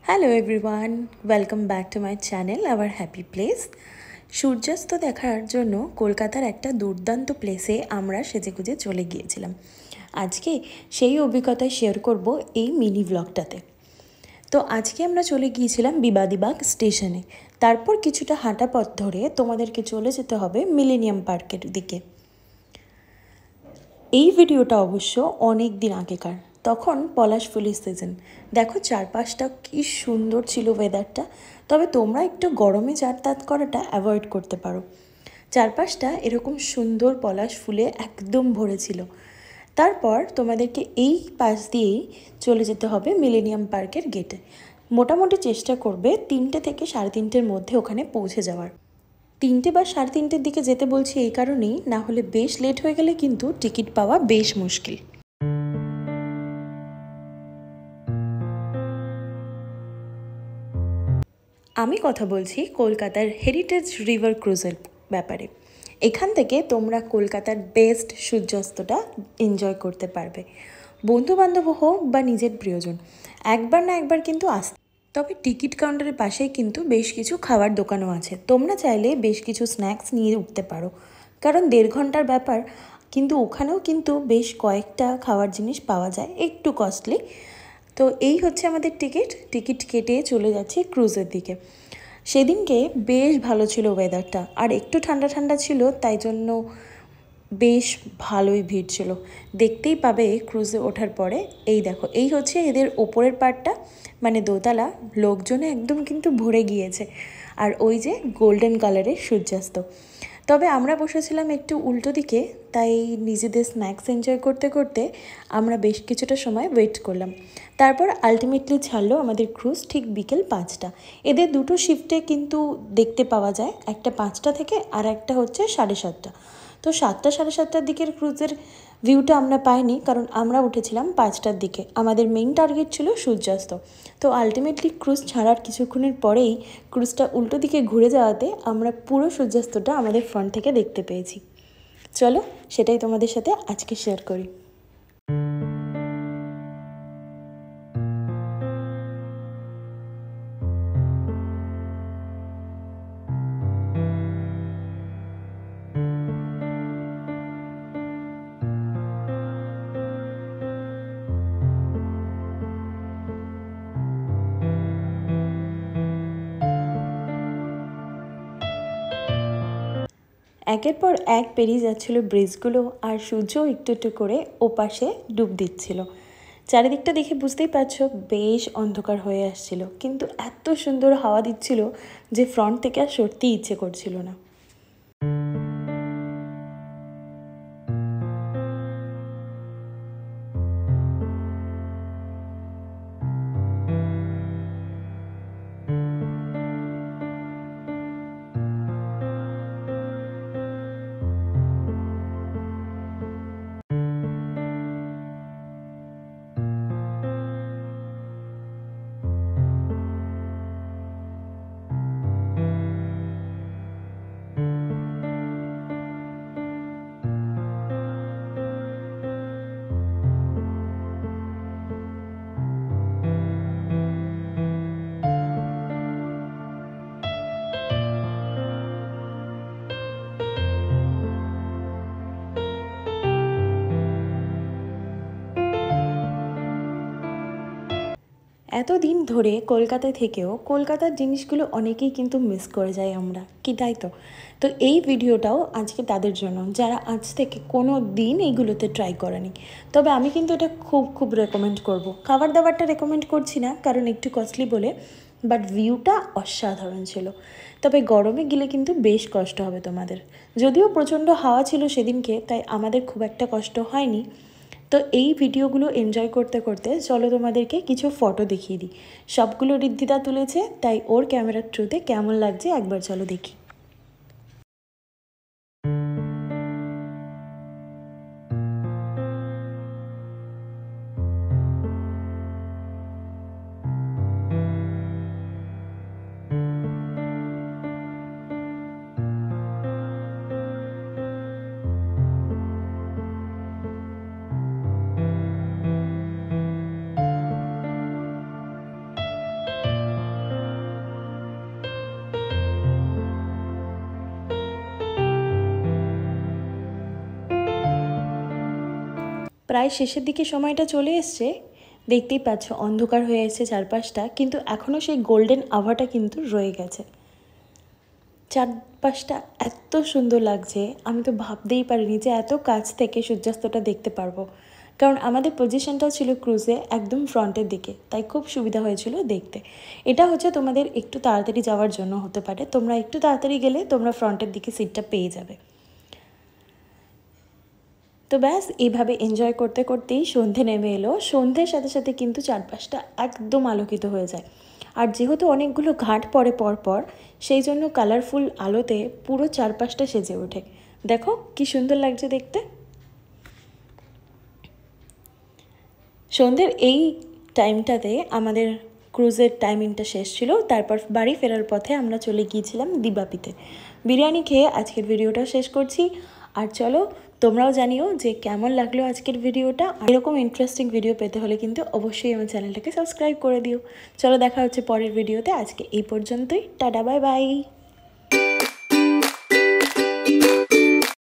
Hello everyone, welcome back to my channel hour happy place. সূর্যাস্ত দেখার জন্য কলকাতার একটা দুর্দান্ত প্লেসে আমরা সেজেগুজে চলে গিয়েছিলাম। আজকে সেই অভিজ্ঞতা শেয়ার করব এই মিনি ব্লগটাতে। তো আজকে আমরা চলে গিয়েছিলাম বিবাদীবাগ স্টেশনে। তারপর কিছুটা হাঁটা পথ ধরে তোমাদেরকে চলে যেতে হবে মিলেনিয়াম পার্কের দিকে। এই ভিডিওটা অবশ্য অনেক দিন আগেকার, তখন পলাশ ফুলের সিজন। দেখো চারপাশটা কি সুন্দর ছিল ওয়েদারটা। তবে তোমরা একটু গরমে যাতায়াত করাটা অ্যাভয়েড করতে পারো। চারপাশটা এরকম সুন্দর পলাশ ফুলে একদম ভরেছিল। তারপর তোমাদেরকে এই পাশ দিয়েই চলে যেতে হবে মিলেনিয়াম পার্কের গেটে। মোটামুটি চেষ্টা করবে 3টে থেকে 3:30-এর মধ্যে ওখানে পৌঁছে যাওয়ার। 3টে বা 3:30-এর দিকে যেতে বলছি এই কারণেই, না হলে বেশ লেট হয়ে গেলে কিন্তু টিকিট পাওয়া বেশ মুশকিল। আমি কথা বলছি কলকাতার হেরিটেজ রিভার ক্রুজের ব্যাপারে। এখান থেকে তোমরা কলকাতার বেস্ট সূর্যাস্তটা এনজয় করতে পারবে। বন্ধুবান্ধব হোক বা নিজের প্রিয়জন, একবার না একবার কিন্তু আসতে। তবে টিকিট কাউন্টারের পাশেই কিন্তু বেশ কিছু খাবার দোকানও আছে। তোমরা চাইলে বেশ কিছু স্ন্যাক্স নিয়ে উঠতে পারো, কারণ 1.5 ঘন্টার ব্যাপার। কিন্তু ওখানেও কিন্তু বেশ কয়েকটা খাওয়ার জিনিস পাওয়া যায়, একটু কস্টলি। তো এই হচ্ছে আমাদের টিকিট কেটে চলে যাচ্ছি ক্রুজের দিকে। সেদিনকে বেশ ভালো ছিল ওয়েদারটা, আর একটু ঠান্ডা ঠান্ডা ছিল, তাই জন্য বেশ ভালোই ভিড় ছিল। দেখতেই পাবে ক্রুজে ওঠার পরে। এই দেখো, এই হচ্ছে এদের ওপরের পার্টটা, মানে দোতলা। লোকজনে একদম কিন্তু ভরে গিয়েছে। আর ওই যে গোল্ডেন কালারের সূর্যাস্ত। তবে আমরা বসেছিলাম একটু উল্টো দিকে, তাই নিজেদের স্ন্যাক্স এনজয় করতে করতে আমরা বেশ কিছুটা সময় ওয়েট করলাম। তারপর আলটিমেটলি ছাড়লো আমাদের ক্রুজ ঠিক বিকেল 5টা। এদের দুটো শিফটে কিন্তু দেখতে পাওয়া যায়, একটা 5টা থেকে আর একটা হচ্ছে 7:30। তো 7টা 7:30টার দিকের ক্রুজের ভিউটা আমরা পাইনি, কারণ আমরা উঠেছিলাম 5টার দিকে। আমাদের মেইন টার্গেট ছিল সূর্যাস্ত। তো আলটিমেটলি ক্রুজ ছাড়ার কিছুক্ষণের পরেই ক্রুজটা উল্টো দিকে ঘুরে যাওয়াতে আমরা পুরো সূর্যাস্তটা আমাদের ফ্রন্ট থেকে দেখতে পেয়েছি। চলো সেটাই তোমাদের সাথে আজকে শেয়ার করি। একের পর এক পেরিয়ে যাচ্ছিল ব্রিজগুলো, আর সূর্য একটু একটু করে ওপাশে ডুব দিচ্ছিল। চারিদিকটা দেখে বুঝতেই পারছো বেশ অন্ধকার হয়ে আসছিল, কিন্তু এত সুন্দর হাওয়া দিচ্ছিল যে ফ্রন্ট থেকে আর সরতেই ইচ্ছে করছিল না। এতদিন ধরে কলকাতায় থেকেও কলকাতার জিনিসগুলো অনেকেই কিন্তু মিস করে যাই আমরা, কি তাই তো? তো এই ভিডিওটাও আজকে তাদের জন্য, যারা আজ থেকে কোনো দিন এইগুলোতে ট্রাই করেনি। তবে আমি কিন্তু এটা খুব খুব রেকমেন্ড করব। খাবার দাবারটা রেকমেন্ড করছি না, কারণ একটু কস্টলি বলে, বাট ভিউটা অসাধারণ ছিল। তবে গরমে গেলে কিন্তু বেশ কষ্ট হবে তোমাদের। যদিও প্রচণ্ড হাওয়া ছিল সেদিনকে, তাই আমাদের খুব একটা কষ্ট হয়নি। তো এই ভিডিওগুলো এনজয় করতে করতে চলো তোমাদেরকে কিছু ফটো দেখিয়ে দিই। সবগুলো ঋদ্ধিদা তুলেছে, তাই ওর ক্যামেরার থ্রুতে কেমন লাগছে একবার চলো দেখি। প্রায় শেষের দিকে সময়টা চলে এসছে, দেখতেই পাচ্ছ অন্ধকার হয়ে এসেছে চারপাশটা, কিন্তু এখনও সেই গোল্ডেন আভাটা কিন্তু রয়ে গেছে। চারপাশটা এত সুন্দর লাগছে, আমি তো ভাবতেই পারিনি যে এত কাছ থেকে সূর্যাস্তটা দেখতে পারবো। কারণ আমাদের পজিশনটাও ছিল ক্রুজে একদম ফ্রন্টের দিকে, তাই খুব সুবিধা হয়েছিল দেখতে। এটা হচ্ছে তোমাদের একটু তাড়াতাড়ি যাওয়ার জন্য হতে পারে, তোমরা একটু তাড়াতাড়ি গেলে তোমরা ফ্রন্টের দিকে সিটটা পেয়ে যাবে। তো ব্যাস এইভাবে এনজয় করতে করতেই সন্ধে নেমে এলো। সন্ধ্যের সাথে সাথে কিন্তু চারপাশটা একদম আলোকিত হয়ে যায়। আর যেহেতু অনেকগুলো ঘাট পড়ে পরপর, সেই জন্য কালারফুল আলোতে পুরো চারপাশটা সেজে ওঠে। দেখো কি সুন্দর লাগছে দেখতে। সন্ধ্যের এই টাইমটাতে আমাদের ক্রুজের টাইমিংটা শেষ ছিল। তারপর বাড়ি ফেরার পথে আমরা চলে গিয়েছিলাম দিবাপিতে। বিরিয়ানি খেয়ে আজকের ভিডিওটা শেষ করছি। আর চলো তোমরাও জানিও যে কেমন লাগলো আজকের ভিডিওটা। এরকম ইন্টারেস্টিং ভিডিও পেতে হলে কিন্তু অবশ্যই আমার চ্যানেলটাকে সাবস্ক্রাইব করে দিও। চলো দেখা হচ্ছে পরের ভিডিওতে। আজকে এই পর্যন্তই, টাটা, বাই বাই।